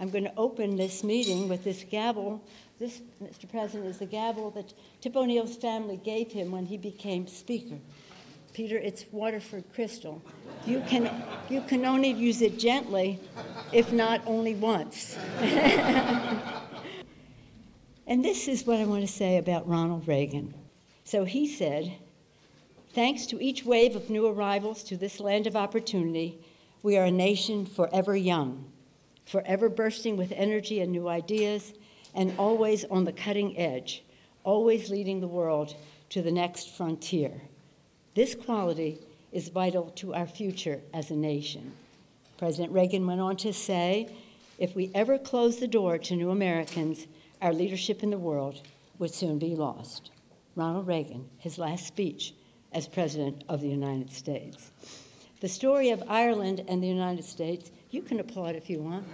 I'm going to open this meeting with this gavel. This, Mr. President, is the gavel that Tip O'Neill's family gave him when he became Speaker. Peter, it's Waterford crystal. You can only use it gently, if not only once. And this is what I want to say about Ronald Reagan. So he said, "Thanks to each wave of new arrivals to this land of opportunity, we are a nation forever young, forever bursting with energy and new ideas, and always on the cutting edge, always leading the world to the next frontier. This quality is vital to our future as a nation." President Reagan went on to say, "If we ever close the door to new Americans, our leadership in the world would soon be lost." Ronald Reagan, his last speech as President of the United States. The story of Ireland and the United States, you can applaud if you want.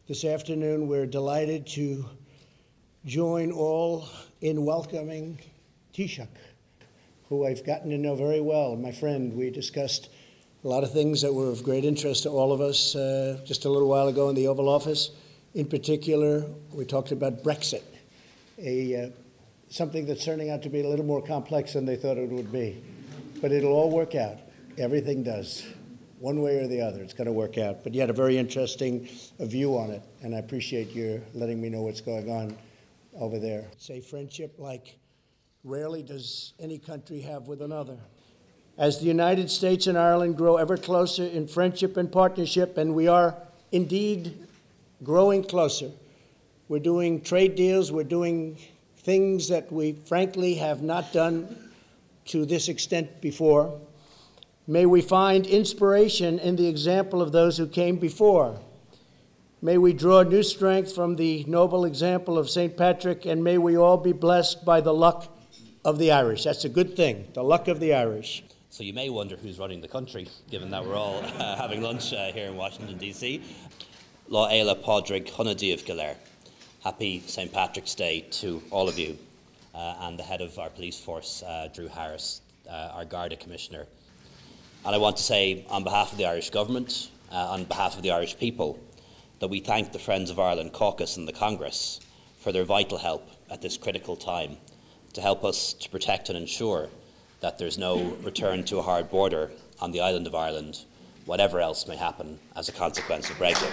This afternoon, we're delighted to join all in welcoming Taoiseach, who I've gotten to know very well, my friend. We discussed a lot of things that were of great interest to all of us just a little while ago in the Oval Office. In particular, we talked about Brexit, something that's turning out to be a little more complex than they thought it would be. But it'll all work out. Everything does. One way or the other, it's going to work out. But you had a very interesting view on it, and I appreciate your letting me know what's going on over there. Say friendship like rarely does any country have with another. As the United States and Ireland grow ever closer in friendship and partnership, and we are indeed growing closer, we're doing trade deals, we're doing things that we frankly have not done to this extent before. May we find inspiration in the example of those who came before. May we draw new strength from the noble example of St. Patrick, and may we all be blessed by the luck of the Irish. That's a good thing, the luck of the Irish. So you may wonder who's running the country, given that we're all having lunch here in Washington, D.C. Lá Éile Pádraig Honadíobh Galer. Happy St. Patrick's Day to all of you, and the head of our police force, Drew Harris, our Garda Commissioner. And I want to say, on behalf of the Irish Government, on behalf of the Irish people, that we thank the Friends of Ireland caucus and the Congress for their vital help at this critical time to help us to protect and ensure that there's no return to a hard border on the island of Ireland, whatever else may happen as a consequence of Brexit.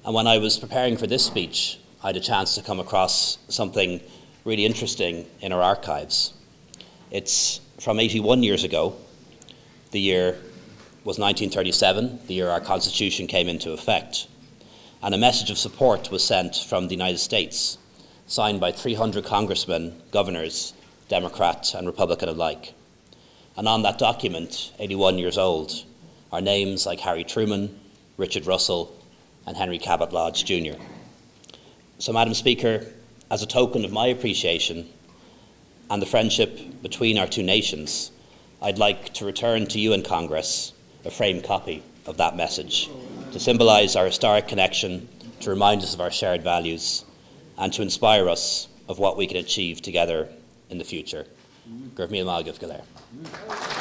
And when I was preparing for this speech, I had a chance to come across something really interesting in our archives. It's from 81 years ago. The year was 1937, the year our Constitution came into effect. And a message of support was sent from the United States, signed by 300 congressmen, governors, Democrat and Republican alike. And on that document, 81 years old, are names like Harry Truman, Richard Russell, and Henry Cabot Lodge Jr. So, Madam Speaker, as a token of my appreciation and the friendship between our two nations, I'd like to return to you in Congress a framed copy of that message to symbolise our historic connection, to remind us of our shared values, and to inspire us of what we can achieve together in the future. Gurb míle maith agaibh go léir.